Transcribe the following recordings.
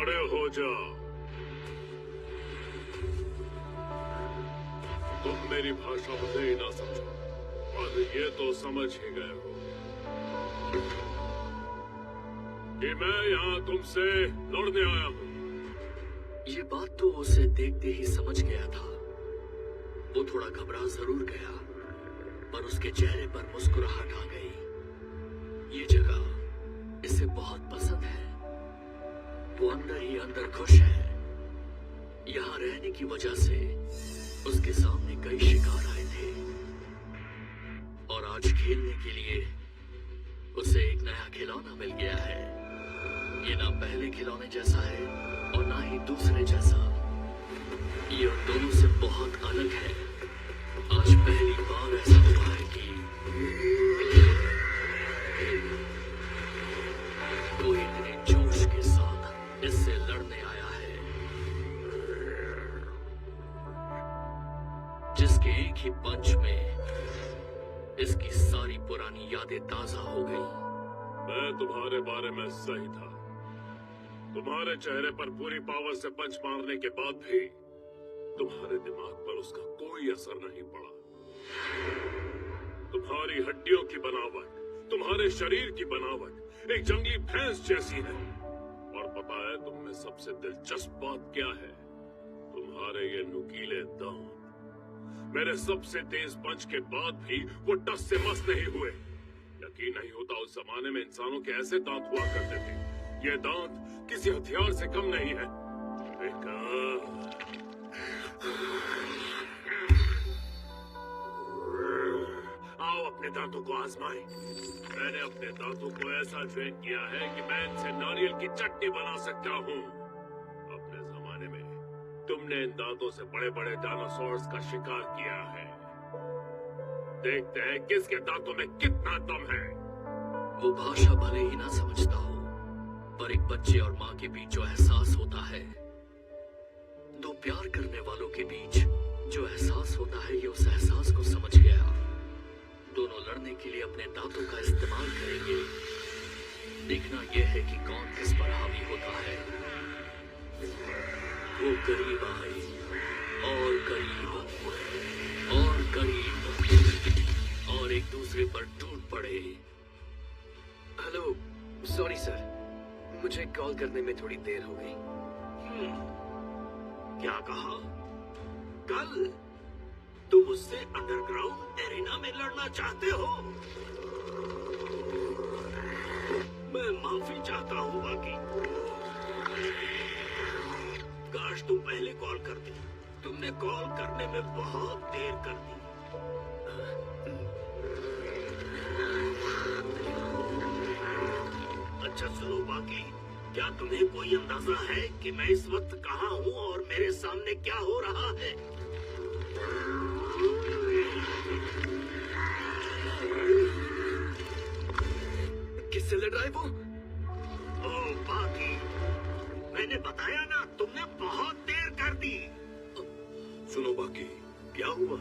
खड़े हो जाओ। तुम मेरी भाषा भले ही ना समझो, पर ये तो समझ ही गए हो कि मैं यहाँ तुमसे लड़ने आया हूँ। ये बात तो उसे देखते ही समझ गया था। वो थोड़ा घबरा जरूर गया, पर उसके चेहरे पर मुस्कुराहट आ गई। ये जगह इसे बहुत पसंद है। वो अंदर ही अंदर खुश है। यहाँ रहने की वजह से उसके सामने कई शिकार आए थे, और आज खेलने के लिए उसे एक नया खिलौना मिल गया है। ये ना पहले खिलौने जैसा है और ना ही दूसरे जैसा। ये उन दोनों से बहुत अलग है। आज पहली बार ऐसा हुआ है कि कोई नए जोश के साथ इससे लड़ने आया है, जिसके एक ही पंच में इसकी सारी पुरानी यादें ताजा हो गई। मैं तुम्हारे बारे में सही था। तुम्हारे चेहरे पर पूरी पावर से पंच मारने के बाद भी तुम्हारे दिमाग पर उसका कोई असर नहीं पड़ा। तुम्हारी हड्डियों की बनावट, तुम्हारे शरीर की बनावट एक जंगली भैंस जैसी है। और पता है तुम में सबसे दिलचस्प बात क्या है? तुम्हारे ये नुकीले दांत। मेरे सबसे तेज पंच के बाद भी वो टस से मस नहीं हुए। यकीन नहीं होता उस जमाने में इंसानों के ऐसे दांत हुआ करते थे। ये दांत किसी हथियार से कम नहीं है। आओ अपने दांतों को आजमाएं। मैंने अपने दांतों को ऐसा ट्रेन किया है कि मैं इनसे नारियल की चटनी बना सकता हूँ। अपने जमाने में तुमने इन दांतों से बड़े बड़े डायनासोर्स का शिकार किया है। देखते हैं किसके दांतों में कितना दम है। वो भाषा भले ही ना समझता हो, पर एक बच्चे और माँ के बीच जो एहसास होता है, दो प्यार करने वालों के बीच जो एहसास होता है, ये उस एहसास को समझ गया। दोनों लड़ने के लिए अपने दांतों का इस्तेमाल करेंगे। देखना यह है कि कौन किस पर हावी होता है। वो करीब आई और करीब और करीब और एक दूसरे पर टूट पड़े। हेलो, सॉरी सर, मुझे कॉल करने में थोड़ी देर हो गई। क्या कहा? कल तुम उससे अंडरग्राउंड एरिना में लड़ना चाहते हो? मैं माफी चाहता हूँ बाकी। काश तुम पहले कॉल करती। तुमने कॉल करने में बहुत देर कर दी। अच्छा सुनो बाकी, क्या तुम्हें कोई अंदाजा है कि मैं इस वक्त कहाँ हूँ और मेरे सामने क्या हो रहा है? किससे लड़ रहा है वो? ओ बाकी, मैंने बताया ना, तुमने बहुत देर कर दी। सुनो बाकी, क्या हुआ?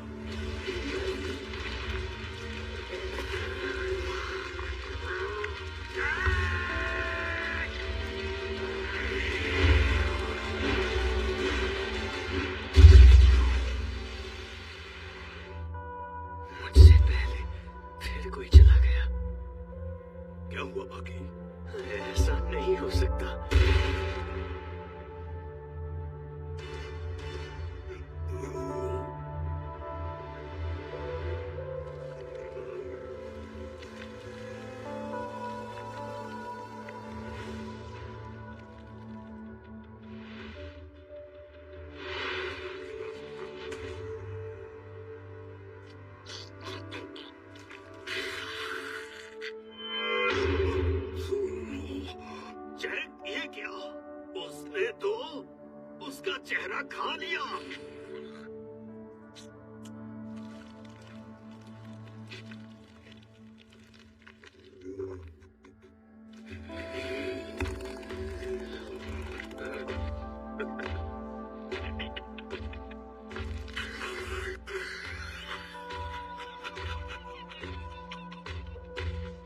मुझसे पहले फिर कोई चला गया। क्या हुआ बाकी? ऐसा नहीं हो सकता। जैक, ये क्या? उसने तो उसका चेहरा खा लिया।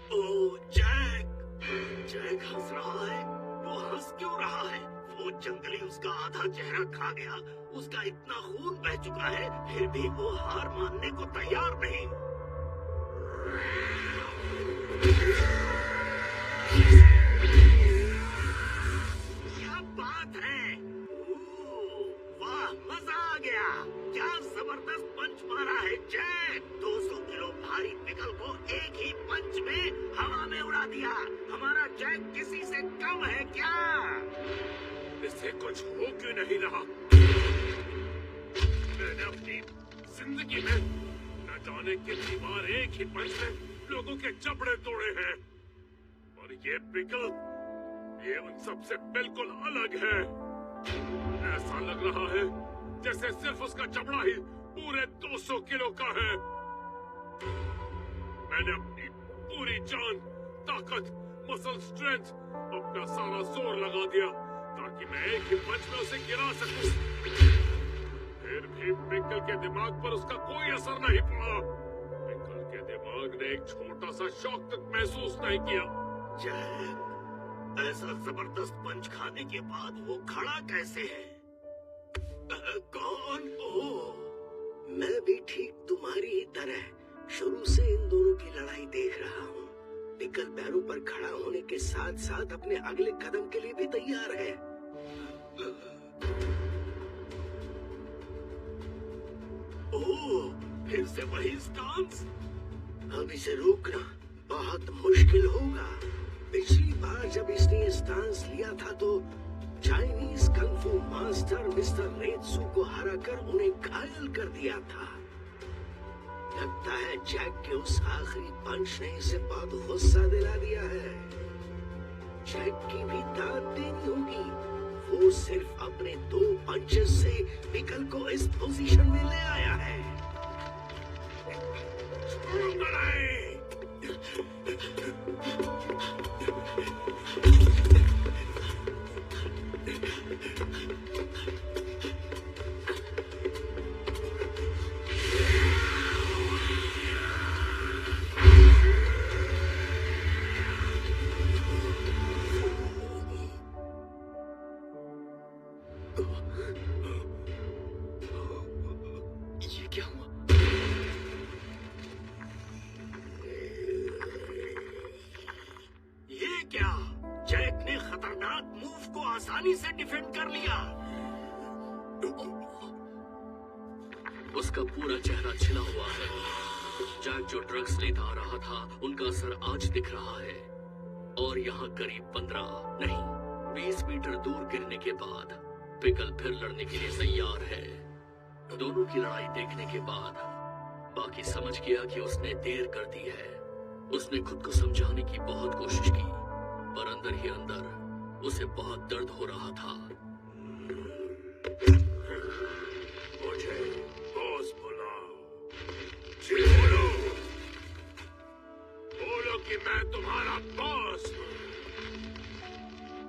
ओ जैक, जैक हंस रहा है। वो हंस क्यों रहा है? वो उसका आधा चेहरा खा गया, उसका इतना खून बह चुका है, फिर भी वो हार मानने को तैयार नहीं। क्या बात है! वाह, मजा आ गया! क्या जबरदस्त पंच मारा है जैक! 200 किलो भारी पिकल को एक ही पंच में हवा में उड़ा दिया। हमारा जैक किसी से कम है क्या? इससे कुछ हो क्यों नहीं रहा? मैंने अपनी जिंदगी में न जाने कितनी बार एक ही पंच में लोगों के जबड़े तोड़े हैं, और ये पिकल, ये उन सब से बिल्कुल अलग है। ऐसा लग रहा है जैसे सिर्फ उसका जबड़ा ही पूरे 200 किलो का है। मैंने अपनी पूरी जान, ताकत, मसल स्ट्रेंथ, अपना सारा जोर लगा दिया ताकि मैं एक ही पंच में उसे गिरा सकूं। फिर भी पिकल के दिमाग पर उसका कोई असर नहीं पड़ा। पिकल के दिमाग ने एक छोटा सा शॉक तक महसूस नहीं किया। जैक, ऐसा जबरदस्त पंच खाने के बाद वो खड़ा कैसे है? कौन? ओह, मैं भी ठीक तुम्हारी ही तरह शुरू से इन दोनों की लड़ाई देख रहा हूँ। पिकल पैरों पर खड़ा होने के साथ साथ अपने अगले कदम के लिए भी तैयार है। ओह, फिर से वही स्टांस। अब इसे रोकना बहुत मुश्किल होगा। पिछली बार जब इसने ये स्टांस लिया था तो चाइनीज कंफू मास्टर मिस्टर रेत्सु को हराकर उन्हें घायल कर दिया था। लगता है जैक के उस आखिरी पंच ने इसे बहुत गुस्सा दिला दिया है। जैक की भी दाद देनी होगी। वो सिर्फ अपने 2 पंचेस से पिकल को इस पोजीशन में ले आया है। ये क्या हुआ? ये क्या? जैक ने खतरनाक मूव को आसानी से डिफेंड कर लिया। उसका पूरा चेहरा छिला हुआ है। जैक जो ड्रग्स लेता आ रहा था, उनका असर आज दिख रहा है। और यहाँ करीब 15 नहीं 20 मीटर दूर गिरने के बाद पिकल फिर लड़ने के लिए तैयार है। दोनों की लड़ाई देखने के बाद बाकी समझ गया कि उसने देर कर दी है। उसने खुद को समझाने की बहुत कोशिश की, पर अंदर ही अंदर उसे बहुत दर्द हो रहा था। मुझे बॉस बुलाओ। जी बोलो, बोलो कि मैं तुम्हारा बॉस हूँ।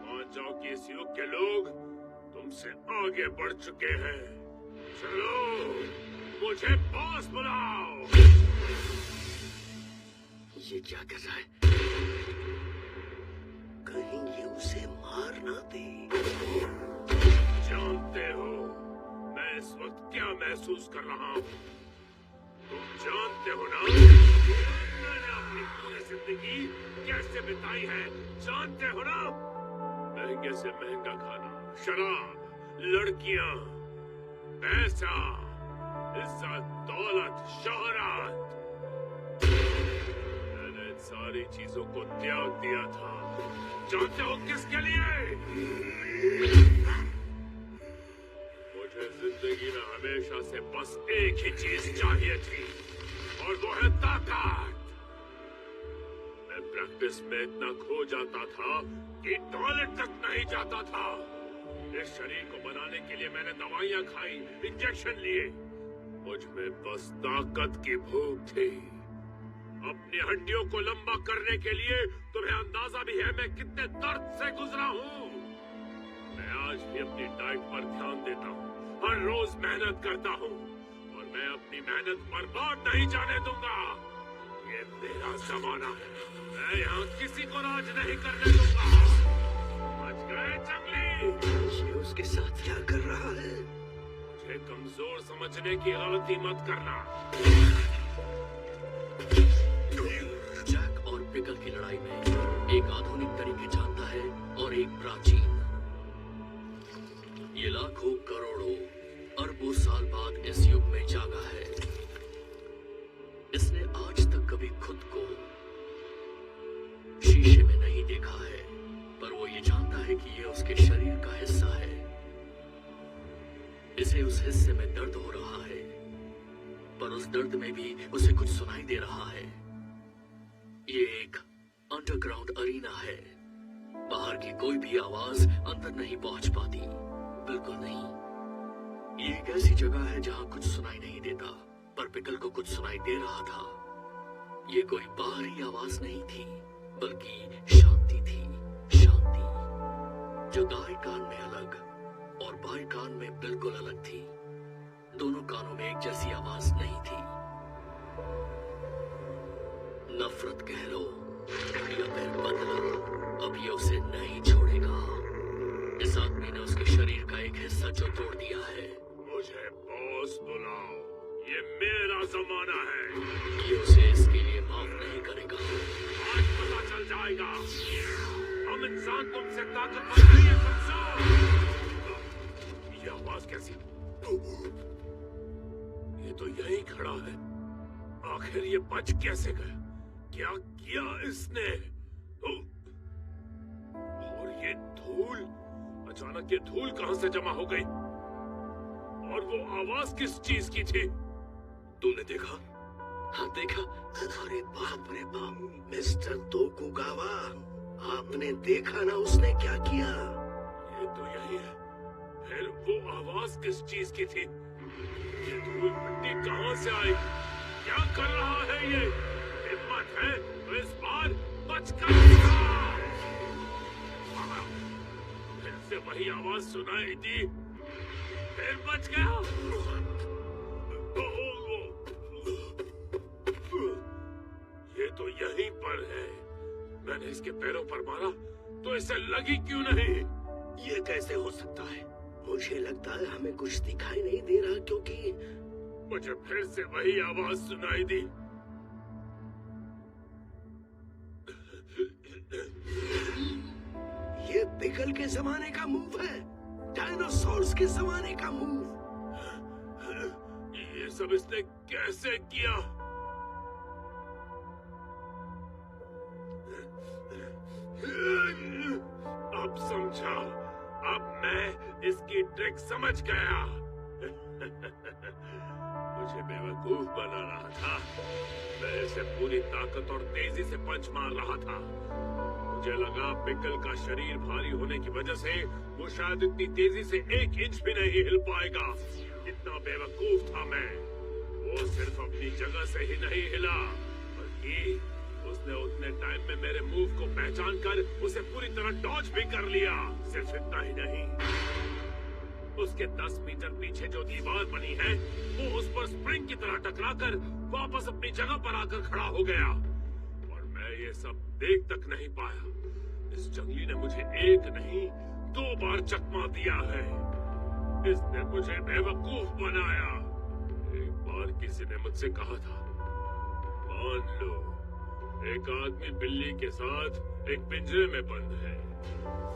मान जाओ कि इस युग के लोग तुमसे आगे बढ़ चुके हैं। चलो, मुझे बॉस बुलाओ। ये क्या कर रहा है? कहीं ये उसे मार ना दे। जानते हो मैं इस वक्त क्या महसूस कर रहा हूँ? तुम जानते हो ना मैंने अपनी पूरी जिंदगी कैसे बिताई है? जानते हो ना? महंगे से महंगा खाना, शराब, लड़कियां, पैसा, इज्जत, दौलत, शोहरत। मैंने इन सारी चीजों को त्याग दिया था। जानते हो किसके लिए? मुझे जिंदगी में हमेशा से बस एक ही चीज चाहिए थी, और वो है ताकत। मैं प्रैक्टिस में इतना खो जाता था कि टॉयलेट तक नहीं जाता था। इस शरीर को बनाने के लिए मैंने दवाइयां खाई, इंजेक्शन लिए। मुझ में बस ताकत की भूख थी। अपनी हड्डियों को लंबा करने के लिए तुम्हें अंदाजा भी है मैं कितने दर्द से गुजरा हूँ। मैं आज भी अपनी डाइट पर ध्यान देता हूँ, हर रोज मेहनत करता हूँ, और मैं अपनी मेहनत बर्बाद नहीं जाने दूंगा। ये मेरा जमाना है, मैं यहाँ किसी को राज नहीं करने दूंगा। समझ गए जंगली? ये उसके साथ क्या कर रहा है? मुझे कमजोर समझने की गलती मत करना। जैक और पिकल की लड़ाई में एक आधुनिक तरीके जानता है और एक प्राचीन। ये लाखों करोड़ों अरबों साल बाद इस युग में जागा है। इसने आज तक कभी खुद को शीशे में नहीं देखा है, पर वो ये जानता है कि ये उसके शरीर का हिस्सा है। इसे उस हिस्से में दर्द हो रहा है, पर उस दर्द में भी उसे कुछ सुनाई दे रहा है। ये एक अंडरग्राउंड अरीना है। बाहर की कोई भी आवाज अंदर नहीं पहुंच पाती, बिल्कुल नहीं। ये एक ऐसी जगह है जहां कुछ सुनाई नहीं देता, पर पिकल को कुछ सुनाई दे रहा था। ये कोई बाहरी आवाज नहीं थी, बल्कि शांति थी, शांति जो दाएं कान में अलग और बाएं कान में बिल्कुल अलग थी। दोनों कानों में एक जैसी आवाज नहीं थी। नफरत कह लो या फिर बदला, अब ये उसे नहीं छोड़ेगा। इस आदमी ने उसके शरीर का एक हिस्सा जो तोड़ दिया है। मुझे बॉस बुलाओ, ये मेरा जमाना है। ये उसे इसके लिए माफ नहीं करेगा। आज पता चल जाएगा हम इंसान तुमसे ताकतवर हैं या कमजोर। ये आवाज कैसी? ये तो यहीं खड़ा है। आखिर ये बच कैसे गया? क्या किया इसने? और ये धूल, अचानक ये धूल कहां से जमा हो गई? और वो आवाज किस चीज की थी? तूने देखा? हाँ देखा। अरे बाप रे बाप, मिस्टर तोकुगावा, आपने देखा ना उसने क्या किया? ये तो यही है। फिर वो आवाज किस चीज की थी? ये धूल मिट्टी कहां से आई? क्या कर रहा है ये? हिम्मत है तो इस बार बच कर दिखा। फिर से वही आवाज सुनाई दी, फिर बच गया। ये तो यहीं पर है। मैंने इसके पैरों पर मारा तो इसे लगी क्यों नहीं? ये कैसे हो सकता है? मुझे लगता है हमें कुछ दिखाई नहीं दे रहा, क्योंकि मुझे फिर से वही आवाज सुनाई दी। ये पिकल के जमाने का मूव है, डायनासोर्स के जमाने का मूव। ये सब इसने कैसे किया? अब समझा, अब मैं इसकी ट्रिक समझ गया। मुझे बेवकूफ बना रहा था। मैं इसे पूरी ताकत और तेजी से पंच मार रहा था। मुझे लगा पिकल का शरीर भारी होने की वजह से वो शायद इतनी तेजी से 1 इंच भी नहीं हिल पाएगा। इतना बेवकूफ था मैं। वो सिर्फ अपनी जगह से ही नहीं हिला, बल्कि उसने उतने टाइम में मेरे मूव को पहचान कर उसे पूरी तरह डॉज भी कर लिया। सिर्फ इतना ही नहीं, उसके 10 मीटर पीछे जो दीवार बनी है वो उस पर स्प्रिंग की तरह टकराकर वापस अपनी जगह पर आकर खड़ा हो गया। और मैं ये सब देख तक नहीं पाया। इस जंगली ने मुझे 1 नहीं 2 बार चकमा दिया है। इसने मुझे बेवकूफ बनाया। एक बार किसी ने मुझसे कहा था, मान लो एक आदमी बिल्ली के साथ एक पिंजरे में बंद है।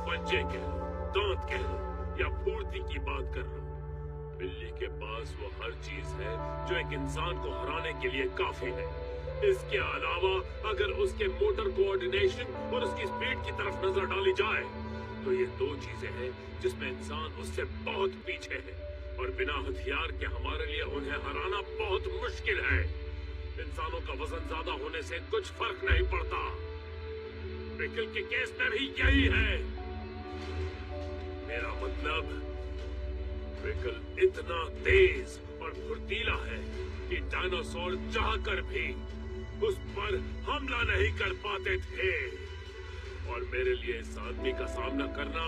पंजे कह लो, दांत कह लो या फुर्ती की बात कर लो, बिल्ली के पास वो हर चीज है जो एक इंसान को हराने के लिए काफी है। इसके अलावा अगर उसके मोटर कोऑर्डिनेशन और उसकी स्पीड की तरफ नजर डाली जाए तो ये 2 चीजें हैं जिसमें इंसान उससे बहुत पीछे है, और बिना हथियार के हमारे लिए उन्हें हराना बहुत मुश्किल है। इंसानों का वजन ज्यादा होने से कुछ फर्क नहीं पड़ता। पिकल के केस में भी यही है। मेरा मतलब पिकल इतना तेज और फुर्तीला है कि डायनासोर चाहकर भी उस पर हमला नहीं कर पाते थे। और मेरे लिए इस आदमी का सामना करना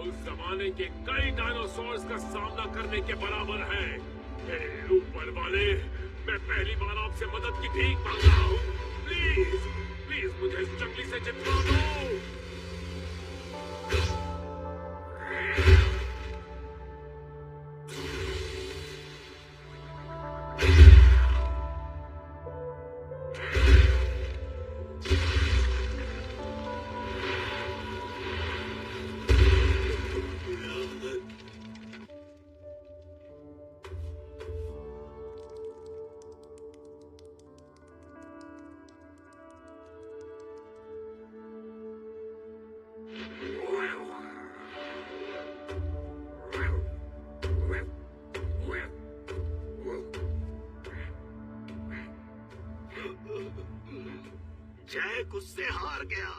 उस जमाने के कई डायनासोर्स का सामना करने के बराबर है। हे ऊपर वाले, मैं पहली बार आपसे मदद की भीख मांग रहा हूँ। प्लीज प्लीज मुझे इस जंगली से चिपका दो। जैक उससे हार गया।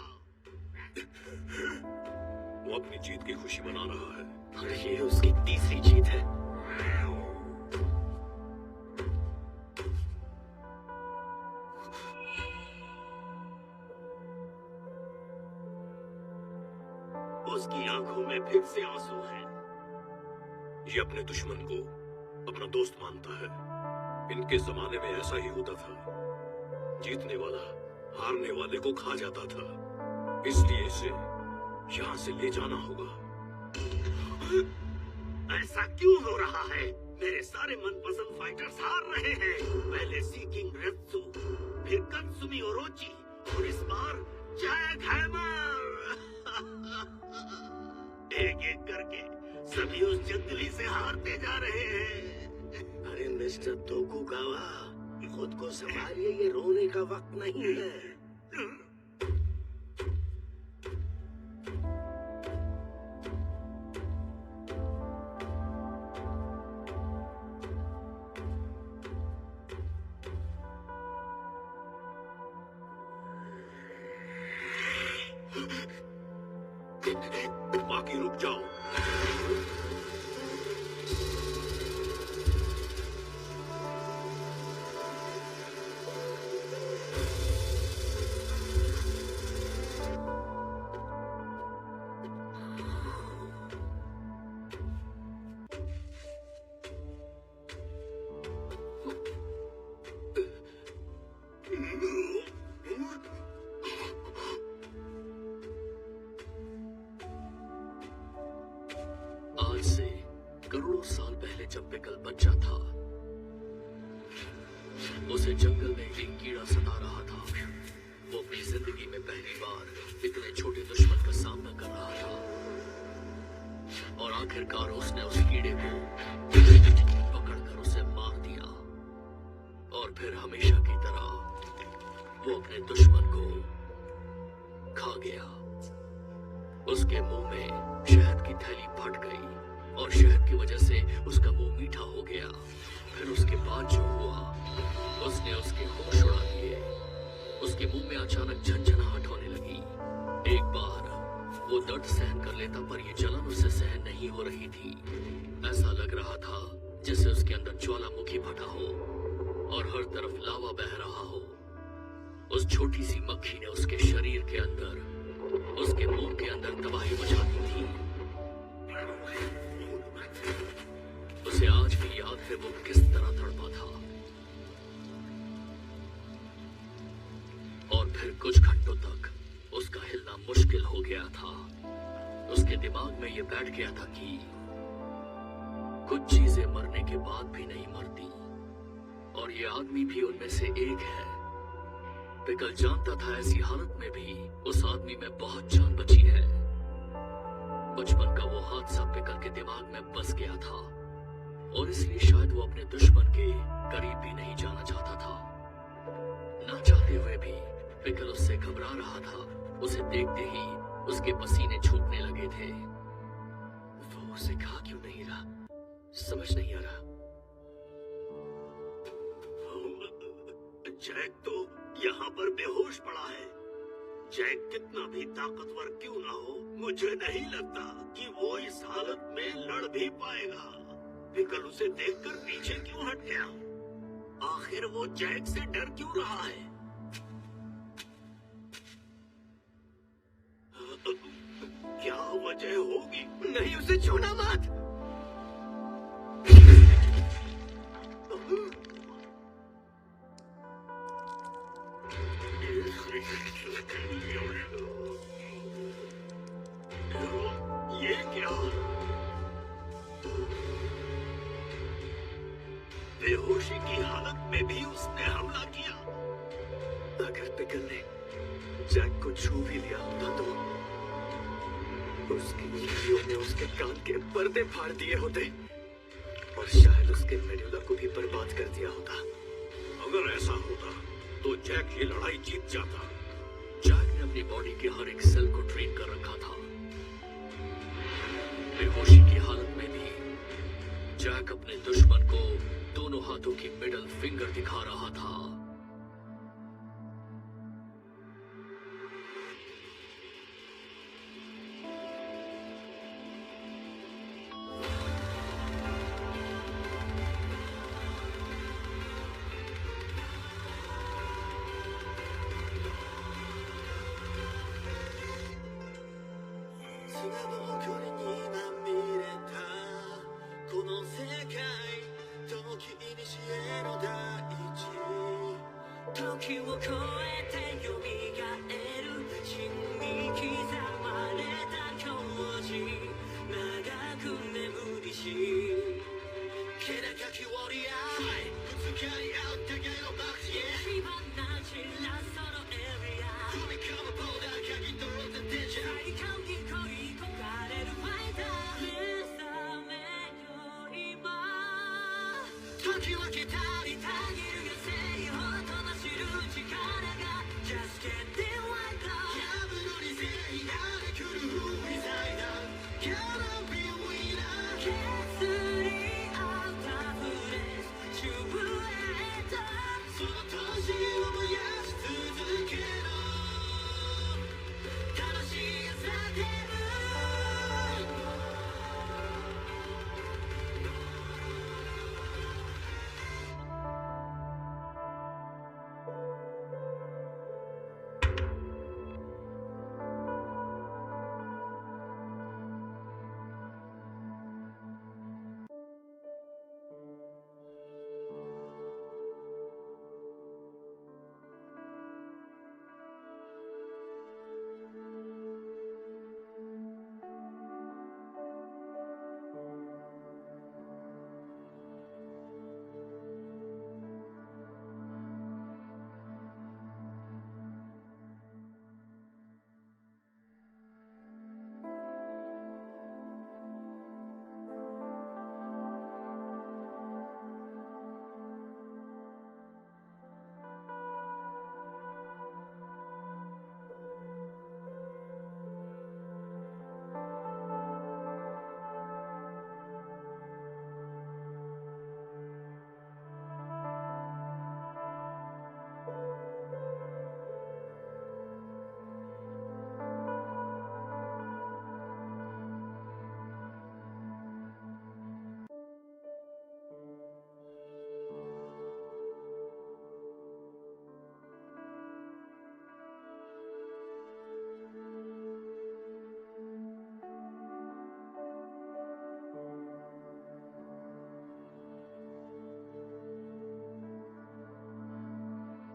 वो अपनी जीत की खुशी मना रहा है। और ये उसकी तीसरी जीत है। उसकी आंखों में फिर से आंसू हैं। ये अपने दुश्मन को अपना दोस्त मानता है। इनके जमाने में ऐसा ही होता था। जीतने वाला हारने वाले को खा जाता था। इसलिए इसे यहाँ से ले जाना होगा। ऐसा क्यों हो रहा है? मेरे सारे मनपसंद फाइटर्स हार रहे हैं। पहले सी किंग रेत्सु, फिर कत्सुमी ओरोची और इस बार जैक हैमर। एक एक करके सभी उस जंगली से हारते जा रहे हैं। अरे मिस्टर तोकुगावा, खुद को संभालिए, ये रोने का वक्त नहीं है। बाकी रुक जाओ। आज से करोड़ों साल पहले जब पिकल बच्चा था, उसे जंगल में एक कीड़ा सता रहा था। वो अपनी जिंदगी में पहली बार इतने छोटे दुश्मन का सामना कर रहा था और आखिरकार उसने उस कीड़े को पकड़कर उसे मार दिया। और फिर हमेशा की तरह वो अपने दुश्मन को खा गया। उसके मुंह में शहद की थैली फट गई और शहद की वजह से उसका मुंह मीठा हो गया। फिर उसके बाद जो हुआ, उसने उसके होश उड़ा दिए। उसके मुंह में अचानक झंझनाहट होने लगी। एक बार वो दर्द सहन कर लेता, पर ये जलन उससे सहन नहीं हो रही थी। ऐसा लग रहा था जैसे उसके अंदर ज्वालामुखी फटा हो और हर तरफ लावा बह रहा हो। उस छोटी सी मक्खी ने उसके शरीर के अंदर, उसके मुंह के अंदर तबाही मचा दी थी। उसे आज भी याद है वो किस तरह तड़पा था। और फिर कुछ घंटों तक उसका हिलना मुश्किल हो गया था। उसके दिमाग में ये बैठ गया था कि कुछ चीजें मरने के बाद भी नहीं मरती, और ये आदमी भी उनमें से एक है। पिकल जानता था ऐसी हालत में भी उस आदमी में बहुत जान बची है। बचपन का वो हादसा पिकल के दिमाग में बस गया था और इसलिए शायद वो अपने दुश्मन के करीब भी नहीं जाना चाहता था। ना चाहते हुए भी पिकल उससे घबरा रहा था। उसे देखते ही उसके पसीने छूटने लगे थे। वो उसे कहा क्यों नहीं रहा, समझ नहीं आ रहा। जैक तो यहाँ पर बेहोश पड़ा है। जैक कितना भी ताकतवर क्यों ना हो, मुझे नहीं लगता कि वो इस हालत में लड़ भी पाएगा। पिकल उसे देखकर पीछे क्यों हट गया? आखिर वो जैक से डर क्यों रहा है? क्या वजह होगी? नहीं, उसे छूना मत। ये क्या? बेहोशी की हालत में भी उसने हमला किया। अगर पिकल ने जैक को छू भी लिया होता तो उसकी उंगलियों ने उसके कान के पर्दे फाड़ दिए होते और शायद उसके मेडुला को भी बर्बाद कर दिया होता। अगर ऐसा होता तो जैक ये लड़ाई जीत जाता। जैक ने अपनी बॉडी के हर एक सेल को ट्रेन कर रखा था। बेहोशी की हालत में भी जैक अपने दुश्मन को दोनों हाथों की मिडल फिंगर दिखा रहा था। もこれにまみれたこの世界時にしえの大地時を超えて蘇る芯に刻まれた教示長く眠りし気高きウォリアーぶつかり合う互いのバック火花散らそのエリア踏み込むボーダーかき通ってデジャー最高に恋焦がれるファイター目覚めよ今時は来た